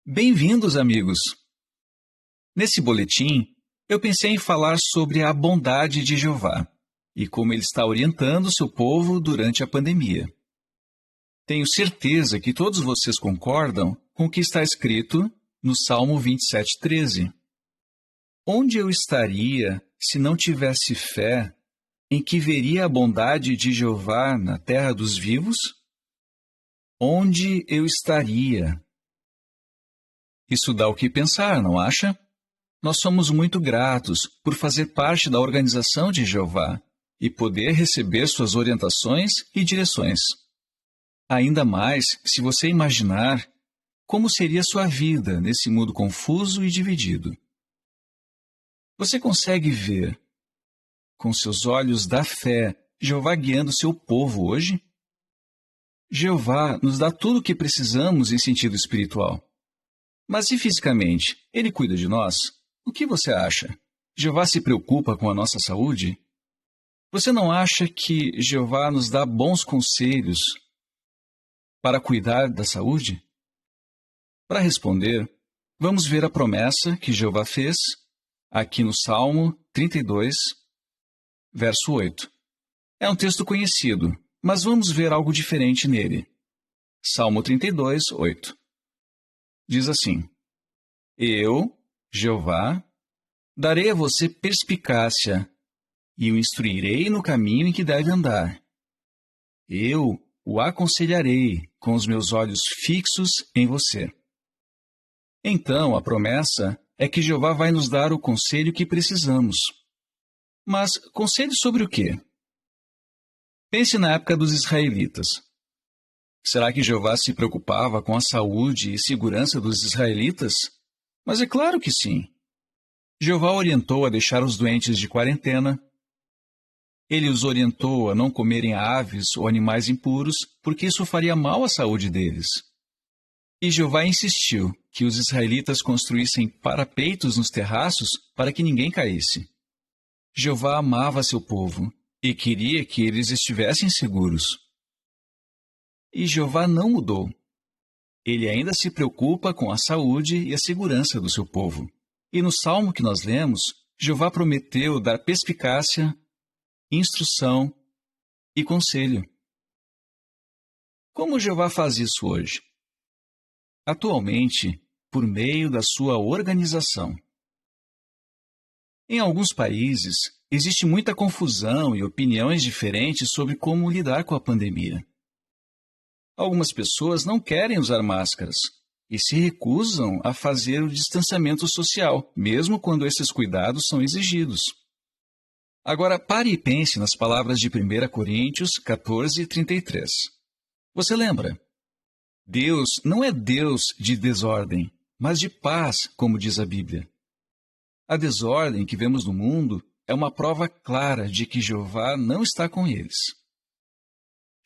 Bem-vindos, amigos! Nesse boletim, eu pensei em falar sobre a bondade de Jeová e como ele está orientando seu povo durante a pandemia. Tenho certeza que todos vocês concordam com o que está escrito no Salmo 27:13. Onde eu estaria se não tivesse fé em que veria a bondade de Jeová na terra dos vivos? Onde eu estaria? Isso dá o que pensar, não acha? Nós somos muito gratos por fazer parte da organização de Jeová e poder receber suas orientações e direções. Ainda mais se você imaginar como seria sua vida nesse mundo confuso e dividido. Você consegue ver, com seus olhos da fé, Jeová guiando seu povo hoje? Jeová nos dá tudo o que precisamos em sentido espiritual. Mas e fisicamente? Ele cuida de nós? O que você acha? Jeová se preocupa com a nossa saúde? Você não acha que Jeová nos dá bons conselhos para cuidar da saúde? Para responder, vamos ver a promessa que Jeová fez aqui no Salmo 32, verso 8. É um texto conhecido, mas vamos ver algo diferente nele. Salmo 32, 8. Diz assim: Eu, Jeová, darei a você perspicácia e o instruirei no caminho em que deve andar. Eu o aconselharei com os meus olhos fixos em você. Então, a promessa é que Jeová vai nos dar o conselho que precisamos. Mas conselho sobre o quê? Pense na época dos israelitas. Será que Jeová se preocupava com a saúde e segurança dos israelitas? Mas é claro que sim. Jeová orientou a deixar os doentes de quarentena. Ele os orientou a não comerem aves ou animais impuros, porque isso faria mal à saúde deles. E Jeová insistiu que os israelitas construíssem parapeitos nos terraços para que ninguém caísse. Jeová amava seu povo e queria que eles estivessem seguros. E Jeová não mudou. Ele ainda se preocupa com a saúde e a segurança do seu povo. E no salmo que nós lemos, Jeová prometeu dar perspicácia, instrução e conselho. Como Jeová faz isso hoje? Atualmente, por meio da sua organização. Em alguns países, existe muita confusão e opiniões diferentes sobre como lidar com a pandemia. Algumas pessoas não querem usar máscaras e se recusam a fazer o distanciamento social, mesmo quando esses cuidados são exigidos. Agora, pare e pense nas palavras de 1 Coríntios 14:33. Você lembra? Deus não é Deus de desordem, mas de paz, como diz a Bíblia. A desordem que vemos no mundo é uma prova clara de que Jeová não está com eles.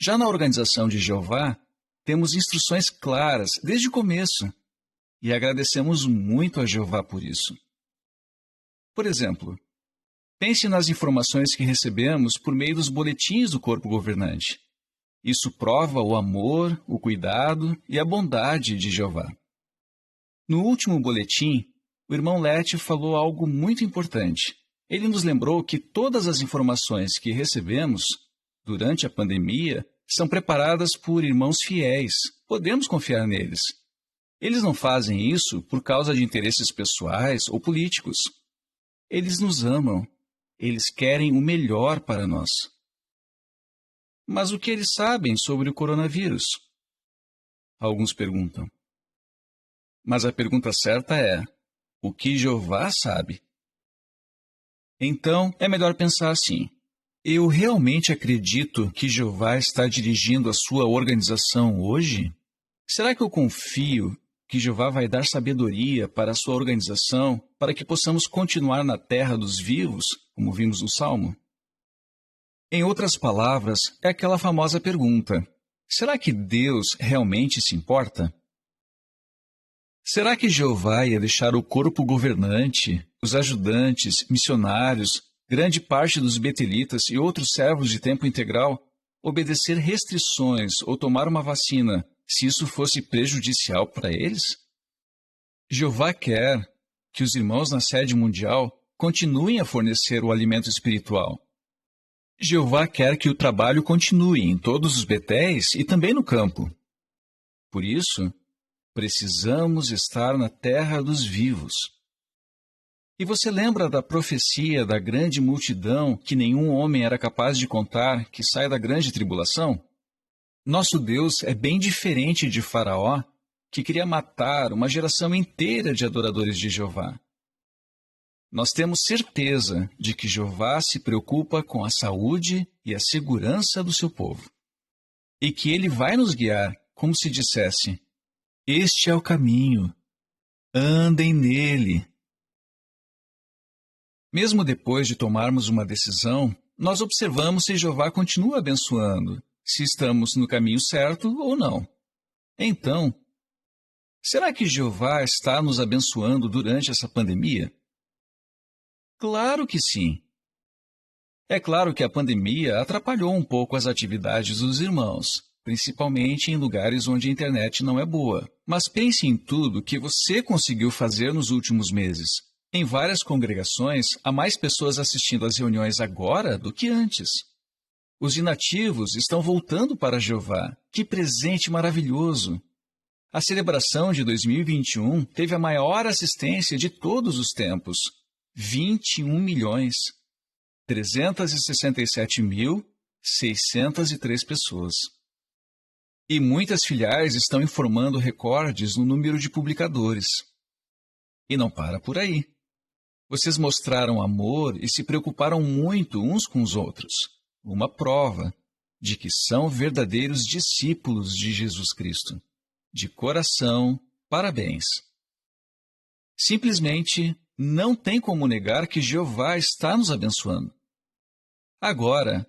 Já na organização de Jeová, temos instruções claras desde o começo e agradecemos muito a Jeová por isso. Por exemplo, pense nas informações que recebemos por meio dos boletins do corpo governante. Isso prova o amor, o cuidado e a bondade de Jeová. No último boletim, o irmão Lete falou algo muito importante. Ele nos lembrou que todas as informações que recebemos durante a pandemia são preparadas por irmãos fiéis. Podemos confiar neles. Eles não fazem isso por causa de interesses pessoais ou políticos. Eles nos amam. Eles querem o melhor para nós. Mas o que eles sabem sobre o coronavírus? Alguns perguntam. Mas a pergunta certa é: o que Jeová sabe? Então, é melhor pensar assim: eu realmente acredito que Jeová está dirigindo a sua organização hoje? Será que eu confio que Jeová vai dar sabedoria para a sua organização para que possamos continuar na terra dos vivos, como vimos no Salmo? Em outras palavras, é aquela famosa pergunta: será que Deus realmente se importa? Será que Jeová ia deixar o corpo governante, os ajudantes, missionários, grande parte dos betelitas e outros servos de tempo integral obedecer restrições ou tomar uma vacina se isso fosse prejudicial para eles? Jeová quer que os irmãos na sede mundial continuem a fornecer o alimento espiritual. Jeová quer que o trabalho continue em todos os betéis e também no campo. Por isso, precisamos estar na terra dos vivos. E você lembra da profecia da grande multidão que nenhum homem era capaz de contar que sai da grande tribulação? Nosso Deus é bem diferente de Faraó, que queria matar uma geração inteira de adoradores de Jeová. Nós temos certeza de que Jeová se preocupa com a saúde e a segurança do seu povo. E que ele vai nos guiar, como se dissesse: este é o caminho, andem nele. Mesmo depois de tomarmos uma decisão, nós observamos se Jeová continua abençoando, se estamos no caminho certo ou não. Então, será que Jeová está nos abençoando durante essa pandemia? Claro que sim. É claro que a pandemia atrapalhou um pouco as atividades dos irmãos, principalmente em lugares onde a internet não é boa. Mas pense em tudo que você conseguiu fazer nos últimos meses. Em várias congregações, há mais pessoas assistindo às reuniões agora do que antes. Os inativos estão voltando para Jeová. Que presente maravilhoso! A celebração de 2021 teve a maior assistência de todos os tempos. 21.367.603 pessoas. E muitas filiais estão informando recordes no número de publicadores. E não para por aí. Vocês mostraram amor e se preocuparam muito uns com os outros. Uma prova de que são verdadeiros discípulos de Jesus Cristo. De coração, parabéns. Simplesmente não tem como negar que Jeová está nos abençoando. Agora,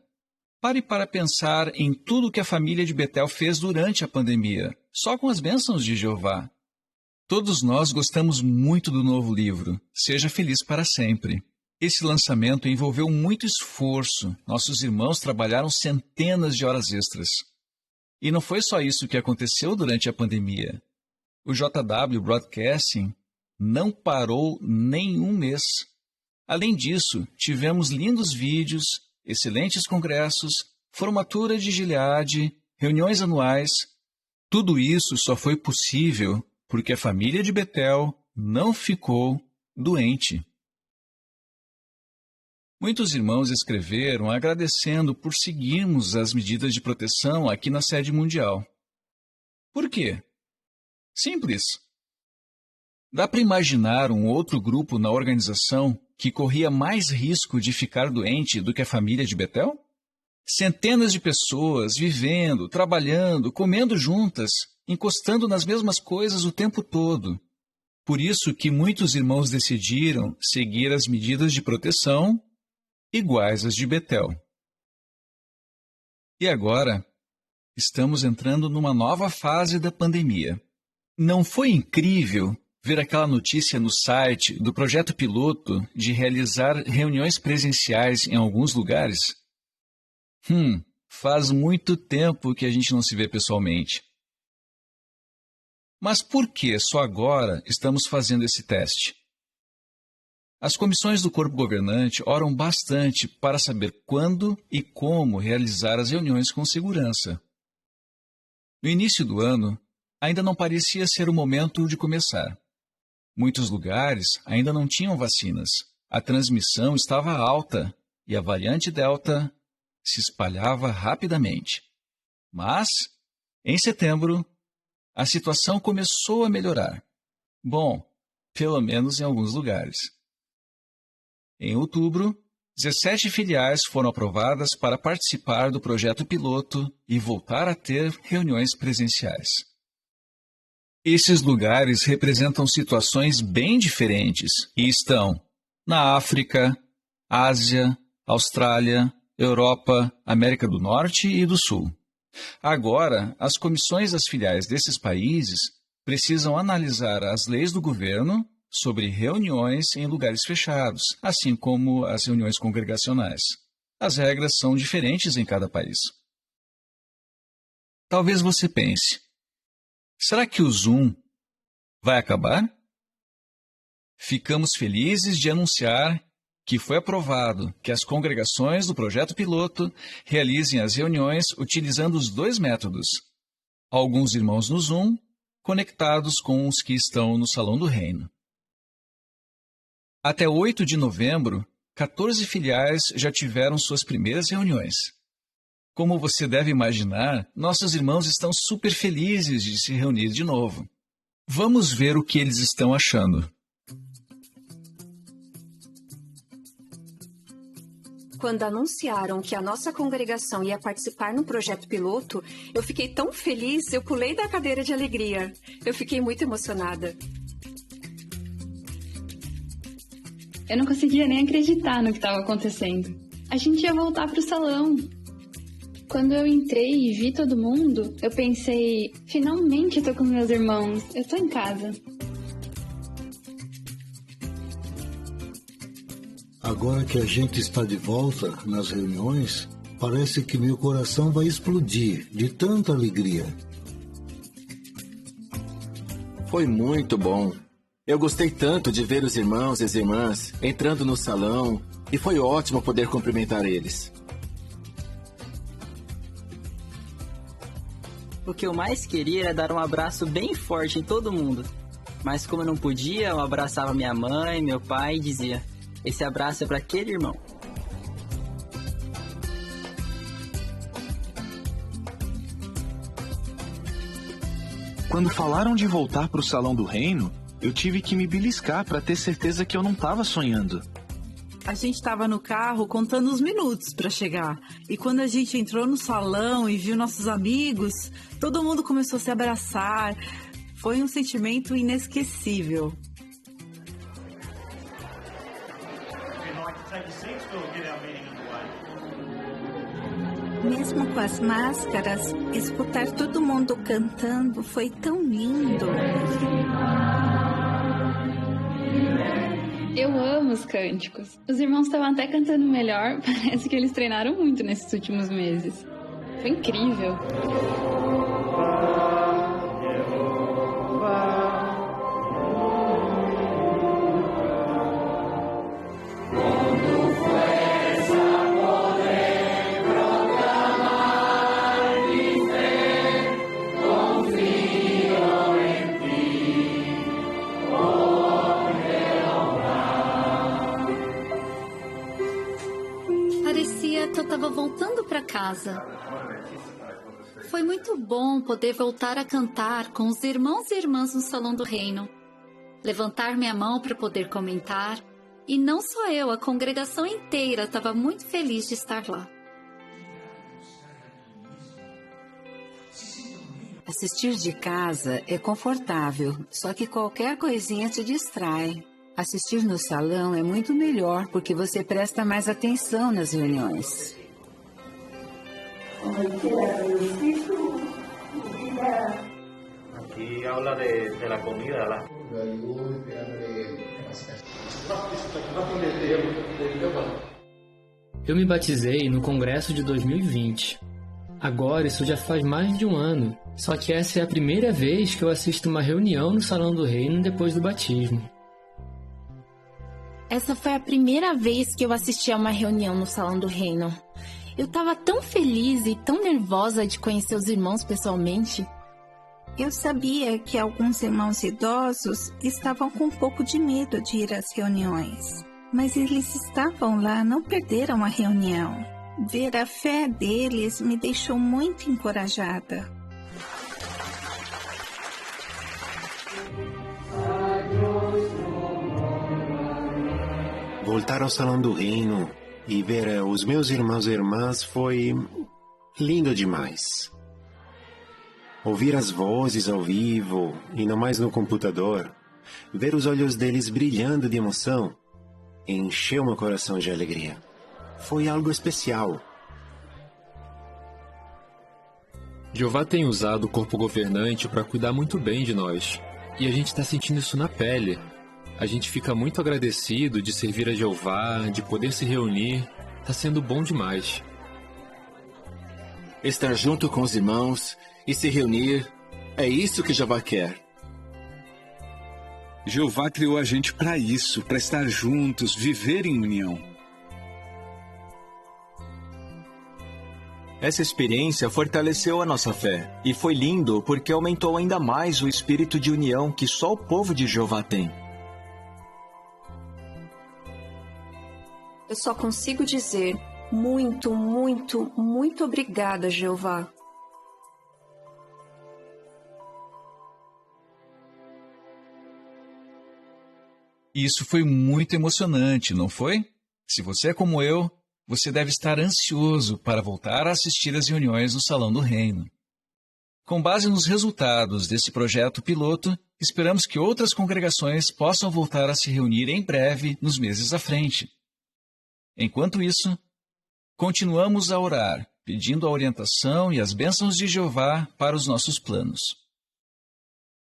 pare para pensar em tudo que a família de Betel fez durante a pandemia, só com as bênçãos de Jeová. Todos nós gostamos muito do novo livro, Seja Feliz para Sempre. Esse lançamento envolveu muito esforço, nossos irmãos trabalharam centenas de horas extras. E não foi só isso que aconteceu durante a pandemia. O JW Broadcasting não parou nem um mês. Além disso, tivemos lindos vídeos, excelentes congressos, formatura de Gileade, reuniões anuais. Tudo isso só foi possível porque a família de Betel não ficou doente. Muitos irmãos escreveram agradecendo por seguirmos as medidas de proteção aqui na sede mundial. Por quê? Simples. Dá para imaginar um outro grupo na organização que corria mais risco de ficar doente do que a família de Betel? Centenas de pessoas vivendo, trabalhando, comendo juntas, encostando nas mesmas coisas o tempo todo. Por isso que muitos irmãos decidiram seguir as medidas de proteção iguais às de Betel. E agora, estamos entrando numa nova fase da pandemia. Não foi incrível ver aquela notícia no site do projeto piloto de realizar reuniões presenciais em alguns lugares? Faz muito tempo que a gente não se vê pessoalmente. Mas por que só agora estamos fazendo esse teste? As comissões do corpo governante oram bastante para saber quando e como realizar as reuniões com segurança. No início do ano, ainda não parecia ser o momento de começar. Muitos lugares ainda não tinham vacinas, a transmissão estava alta e a variante Delta se espalhava rapidamente. Mas, em setembro, a situação começou a melhorar. Bom, pelo menos em alguns lugares. Em outubro, 17 filiais foram aprovadas para participar do projeto piloto e voltar a ter reuniões presenciais. Esses lugares representam situações bem diferentes e estão na África, Ásia, Austrália, Europa, América do Norte e do Sul. Agora, as comissões das filiais desses países precisam analisar as leis do governo sobre reuniões em lugares fechados, assim como as reuniões congregacionais. As regras são diferentes em cada país. Talvez você pense, será que o Zoom vai acabar? Ficamos felizes de anunciar que foi aprovado que as congregações do projeto piloto realizem as reuniões utilizando os 2 métodos. Alguns irmãos no Zoom, conectados com os que estão no Salão do Reino. Até 8 de novembro, 14 filiais já tiveram suas primeiras reuniões. Como você deve imaginar, nossos irmãos estão super felizes de se reunir de novo. Vamos ver o que eles estão achando. Quando anunciaram que a nossa congregação ia participar no projeto piloto, eu fiquei tão feliz, eu pulei da cadeira de alegria. Eu fiquei muito emocionada. Eu não conseguia nem acreditar no que estava acontecendo. A gente ia voltar para o salão. Quando eu entrei e vi todo mundo, eu pensei, finalmente eu tô com meus irmãos, eu tô em casa. Agora que a gente está de volta nas reuniões, parece que meu coração vai explodir de tanta alegria. Foi muito bom. Eu gostei tanto de ver os irmãos e as irmãs entrando no salão e foi ótimo poder cumprimentar eles. O que eu mais queria era dar um abraço bem forte em todo mundo. Mas como eu não podia, eu abraçava minha mãe, meu pai e dizia: esse abraço é para aquele irmão. Quando falaram de voltar para o Salão do Reino, eu tive que me beliscar para ter certeza que eu não estava sonhando. A gente estava no carro contando os minutos para chegar. E quando a gente entrou no salão e viu nossos amigos, todo mundo começou a se abraçar. Foi um sentimento inesquecível. Mesmo com as máscaras, escutar todo mundo cantando foi tão lindo. Eu amo os cânticos. Os irmãos estavam até cantando melhor, parece que eles treinaram muito nesses últimos meses. Foi incrível. Parecia que eu estava voltando para casa. Foi muito bom poder voltar a cantar com os irmãos e irmãs no Salão do Reino. Levantar minha mão para poder comentar. E não só eu, a congregação inteira estava muito feliz de estar lá. Assistir de casa é confortável, só que qualquer coisinha te distrai. Assistir no salão é muito melhor porque você presta mais atenção nas reuniões. Aquí habla de la comida, Eu me batizei no Congresso de 2020. Agora isso já faz mais de um ano, só que essa é a primeira vez que eu assisto uma reunião no Salão do Reino depois do batismo. Essa foi a primeira vez que eu assisti a uma reunião no Salão do Reino. Eu estava tão feliz e tão nervosa de conhecer os irmãos pessoalmente. Eu sabia que alguns irmãos idosos estavam com um pouco de medo de ir às reuniões, mas eles estavam lá, não perderam a reunião. Ver a fé deles me deixou muito encorajada. Voltar ao Salão do Reino e ver os meus irmãos e irmãs foi lindo demais. Ouvir as vozes ao vivo e não mais no computador, ver os olhos deles brilhando de emoção, encheu meu coração de alegria. Foi algo especial. Jeová tem usado o corpo governante para cuidar muito bem de nós. E a gente está sentindo isso na pele. A gente fica muito agradecido de servir a Jeová, de poder se reunir. Está sendo bom demais. Estar junto com os irmãos e se reunir, é isso que Jeová quer. Jeová criou a gente para isso, para estar juntos, viver em união. Essa experiência fortaleceu a nossa fé e foi lindo porque aumentou ainda mais o espírito de união que só o povo de Jeová tem. Eu só consigo dizer muito, muito, muito obrigada, Jeová. Isso foi muito emocionante, não foi? Se você é como eu, você deve estar ansioso para voltar a assistir às reuniões no Salão do Reino. Com base nos resultados desse projeto piloto, esperamos que outras congregações possam voltar a se reunir em breve nos meses à frente. Enquanto isso, continuamos a orar, pedindo a orientação e as bênçãos de Jeová para os nossos planos.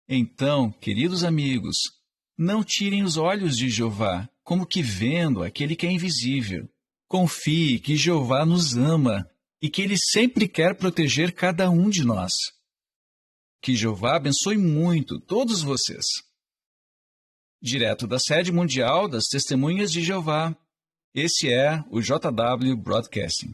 Então, queridos amigos, não tirem os olhos de Jeová, como que vendo aquele que é invisível. Confie que Jeová nos ama e que Ele sempre quer proteger cada um de nós. Que Jeová abençoe muito todos vocês. Direto da sede mundial das Testemunhas de Jeová, esse é o JW Broadcasting.